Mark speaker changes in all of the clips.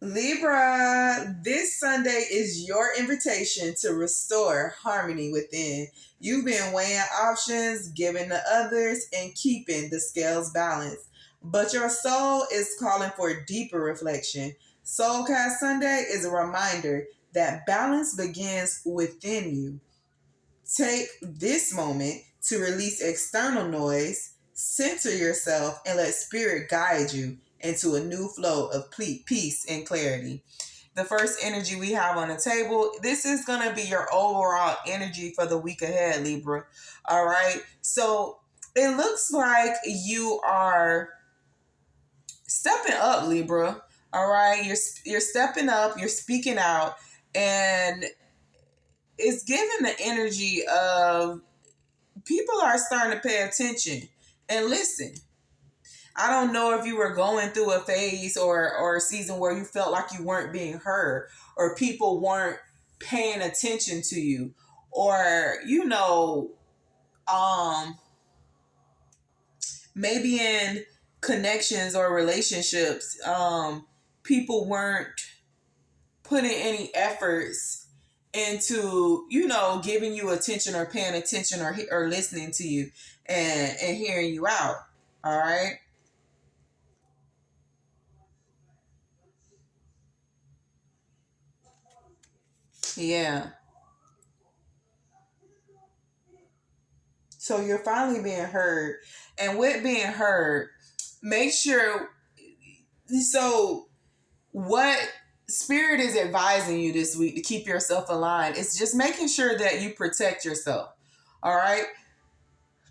Speaker 1: Libra, this Sunday is your invitation to restore harmony within. You've been weighing options, giving to others, and keeping the scales balanced. But your soul is calling for deeper reflection. Soulcast Sunday is a reminder that balance begins within you. Take this moment to release external noise, center yourself, and let spirit guide you into a new flow of peace and clarity. The first energy we have on the table, this is going to be your overall energy for the week ahead, Libra. All right. So it looks like you are stepping up, Libra. All right. You're stepping up, you're speaking out, and it's giving the energy of people are starting to pay attention and listen. I don't know if you were going through a phase or a season where you felt like you weren't being heard or people weren't paying attention to you, or maybe in connections or relationships, people weren't putting any efforts into giving you attention or paying attention or listening to you and hearing you out. All right. Yeah. So you're finally being heard, and with being heard, make sure. So what spirit is advising you this week to keep yourself aligned? It's just making sure that you protect yourself. All right.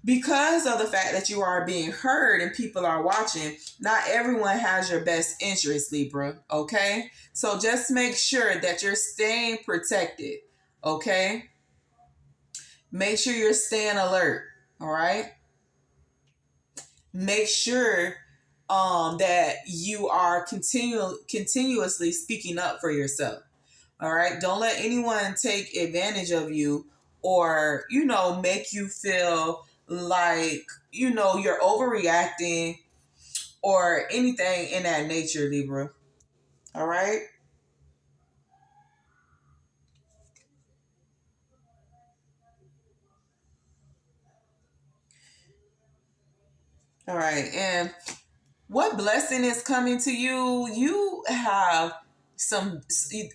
Speaker 1: Because of the fact that you are being heard and people are watching, not everyone has your best interest, Libra. Okay. So just make sure that you're staying protected. Okay. Make sure you're staying alert. All right. Make sure that you are continuously speaking up for yourself. All right. Don't let anyone take advantage of you or, make you feel like, you're overreacting or anything in that nature, Libra. All right. All right. And what blessing is coming to you? You have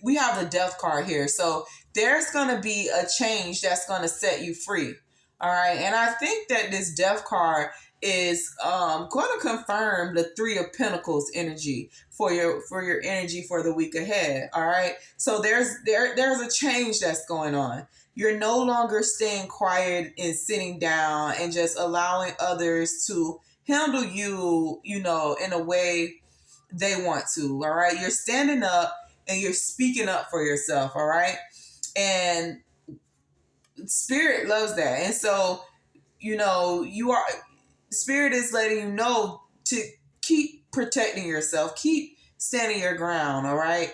Speaker 1: we have the death card here. So there's going to be a change that's going to set you free. All right. And I think that this death card is going to confirm the Three of Pentacles energy for your energy for the week ahead. All right. So there's a change that's going on. You're no longer staying quiet and sitting down and just allowing others to handle you, in a way they want to. All right. You're standing up and you're speaking up for yourself. All right. And spirit loves that. And so, spirit is letting you know to keep protecting yourself, keep standing your ground. All right.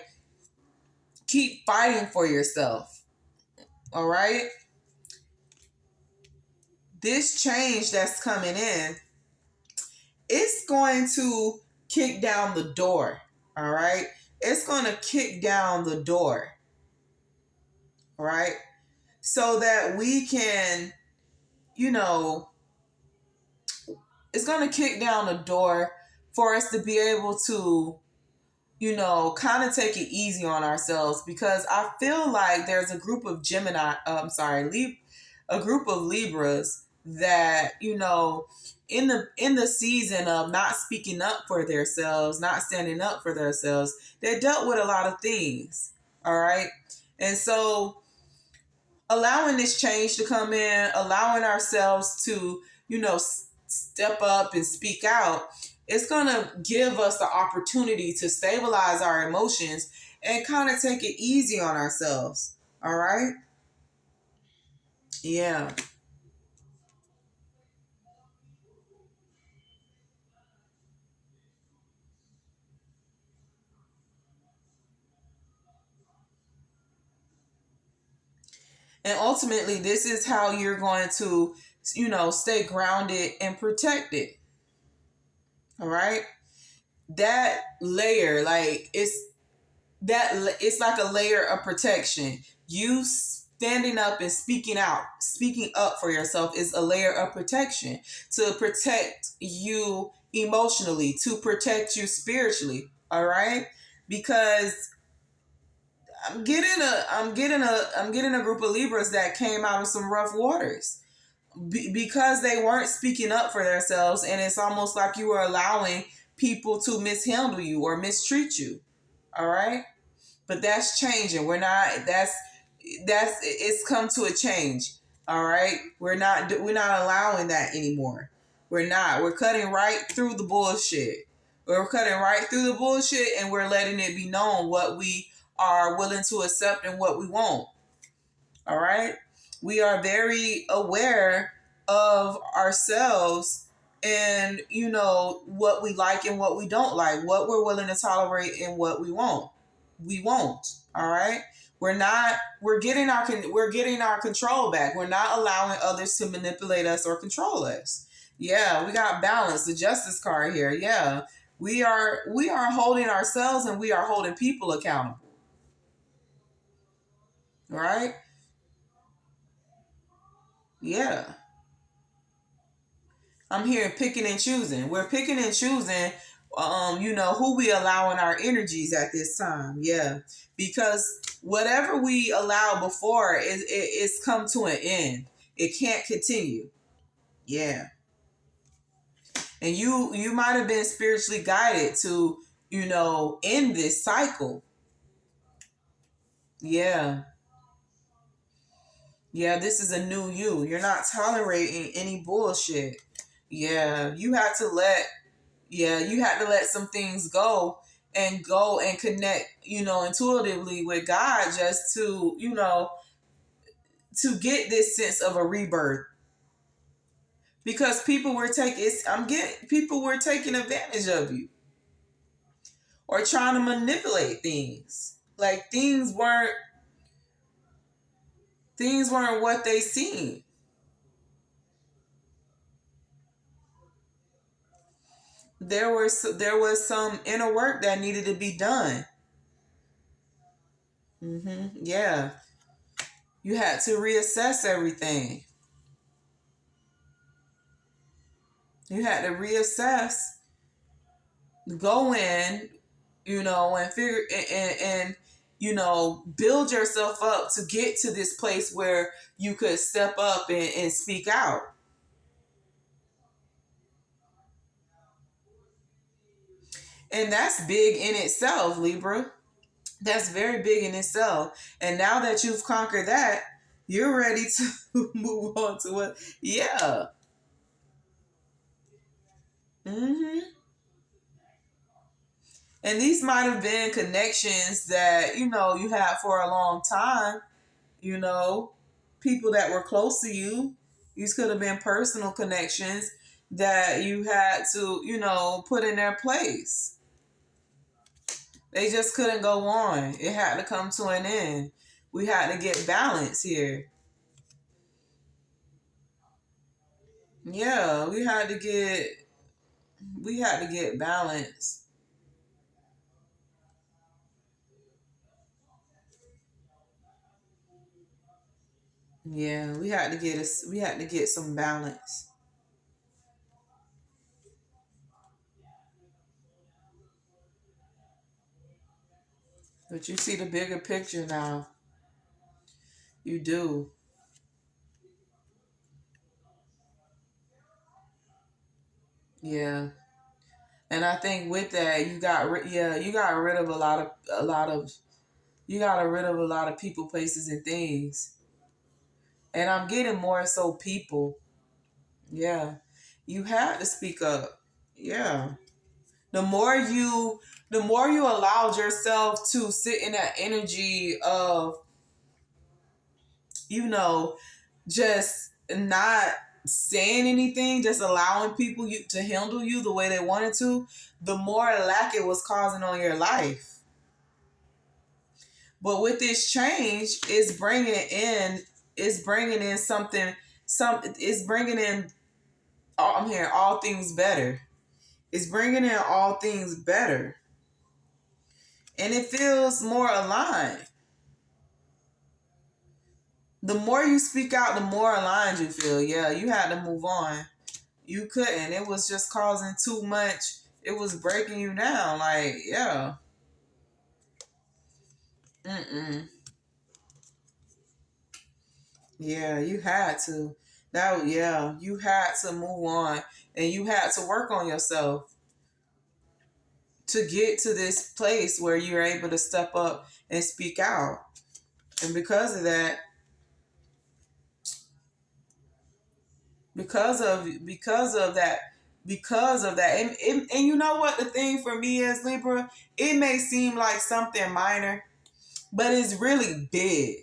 Speaker 1: Keep fighting for yourself. All right. This change that's coming in, it's going to kick down the door. All right. It's going to kick down the door. All right. So that we can, it's going to kick down the door for us to be able to, kind of take it easy on ourselves, because I feel like there's a group of a group of Libras that, in the season of not speaking up for themselves, not standing up for themselves, they dealt with a lot of things. All right. And so allowing this change to come in, allowing ourselves to, step up and speak out, it's going to give us the opportunity to stabilize our emotions and kind of take it easy on ourselves. All right. Yeah. And ultimately, this is how you're going to, stay grounded and protected. All right. That layer, like that it's like a layer of protection. You standing up and speaking up for yourself is a layer of protection to protect you emotionally, to protect you spiritually. All right, because I'm getting a group of Libras that came out of some rough waters because they weren't speaking up for themselves, and it's almost like you were allowing people to mishandle you or mistreat you. All right, but that's changing. We're not. That's it's come to a change. All right, we're not allowing that anymore. We're not. We're cutting right through the bullshit. We're cutting right through the bullshit, and we're letting it be known what we are willing to accept and what we won't. All right, we are very aware of ourselves and what we like and what we don't like, what we're willing to tolerate and what we won't. All right, we're getting our control back. We're not allowing others to manipulate us or control us. Yeah, we got balance, the justice card here. Yeah, we are holding ourselves and we are holding people accountable. All right. Yeah, I'm here picking and choosing. We're picking and choosing, who we allow in our energies at this time. Yeah, because whatever we allowed before it's come to an end. It can't continue. Yeah, and you might have been spiritually guided to end this cycle. Yeah, yeah. This is a new you. You're not tolerating any bullshit. Yeah, you had to let some things go and connect, intuitively with God just to get this sense of a rebirth. Because people were taking advantage of you or trying to manipulate things. Like things weren't what they seemed. There was some inner work that needed to be done. Yeah, you had to reassess everything. You had to reassess, go in, and figure and build yourself up to get to this place where you could step up and speak out. And that's big in itself, Libra. That's very big in itself. And now that you've conquered that, you're ready to move on to what? Yeah. hmm And these might have been connections that, you had for a long time, you know, people that were close to you. These could have been personal connections that you had to, put in their place. They just couldn't go on. It had to come to an end. We had to get balance here. Yeah, we had to get balance. Yeah, we had to get some balance. But you see the bigger picture now. You do. Yeah. And I think with that, you got rid of you got rid of a lot of people, places, and things. And I'm getting more so people. Yeah, you had to speak up. Yeah, the more you, the more you allowed yourself to sit in that energy of, you know, just not saying anything, just allowing people to handle you the way they wanted to, the more lack it was causing on your life. But with this change, it's bringing in it's bringing in, I'm hearing all things better. It's bringing in all things better. And it feels more aligned. The more you speak out, the more aligned you feel. Yeah, you had to move on. You couldn't. It was just causing too much. It was breaking you down. Like, yeah. Mm-mm. Yeah, you had to. Yeah, you had to move on and you had to work on yourself to get to this place where you're able to step up and speak out. And because of that, and you know what the thing for me is, Libra, it may seem like something minor, but it's really big.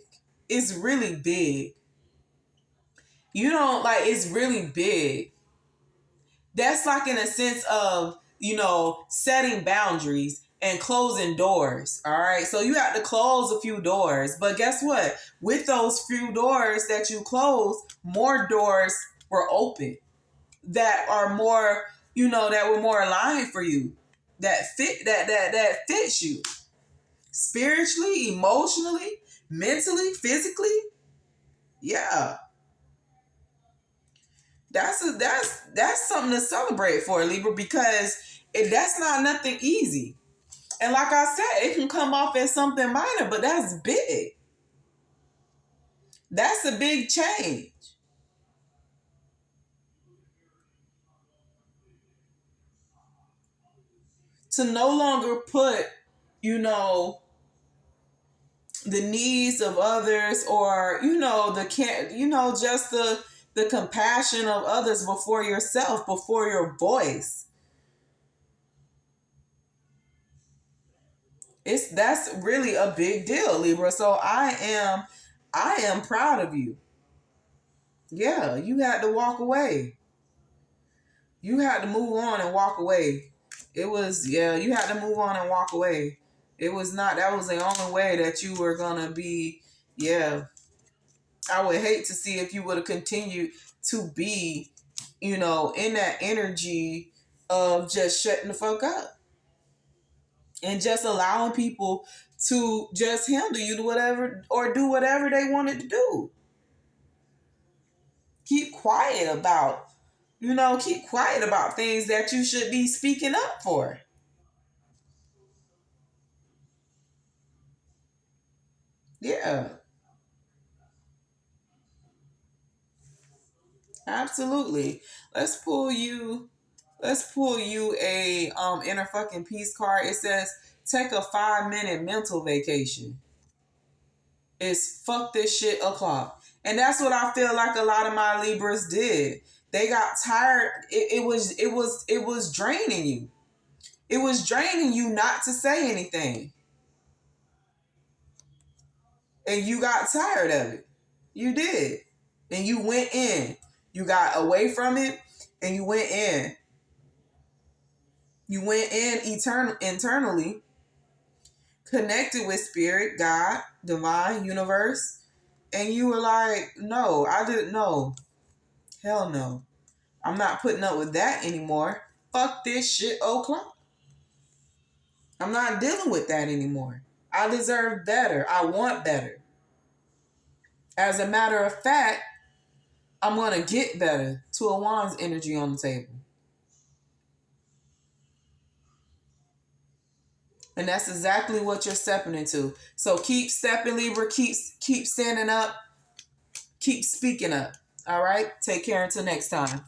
Speaker 1: It's really big. You don't like it's really big. That's like in a sense of, setting boundaries and closing doors. All right. So you have to close a few doors. But guess what? With those few doors that you close, more doors were open that are more, that were more aligned for you. That fits you spiritually, emotionally, mentally, physically. Yeah. That's something to celebrate for, Libra, because that's not nothing easy. And like I said, it can come off as something minor, but that's big. That's a big change. To no longer put, you know, the needs of others, or just the compassion of others before yourself, before your voice. That's really a big deal, Libra. So I am proud of you. Yeah, you had to walk away. You had to move on and walk away. You had to move on and walk away. It was not, that was the only way that you were going to be, yeah. I would hate to see if you would have continued to be, in that energy of just shutting the fuck up and just allowing people to just handle you to whatever or do whatever they wanted to do. Keep quiet about, keep quiet about things that you should be speaking up for. Yeah, absolutely. Let's pull you a inner fucking peace card. It says take a 5-minute mental vacation. It's fuck this shit o'clock. And that's what I feel like a lot of my Libras did. They got tired. It was draining you. It was draining you not to say anything. And you got tired of it. You did. And you went in. You got away from it and you went in. You went in internally, connected with spirit, God, divine, universe, and you were like, no, I didn't know. Hell no. I'm not putting up with that anymore. Fuck this shit o'clock. I'm not dealing with that anymore. I deserve better. I want better. As a matter of fact, I'm going to get better. Two of Wands energy on the table. And that's exactly what you're stepping into. So keep stepping, Libra. Keep standing up. Keep speaking up. All right? Take care until next time.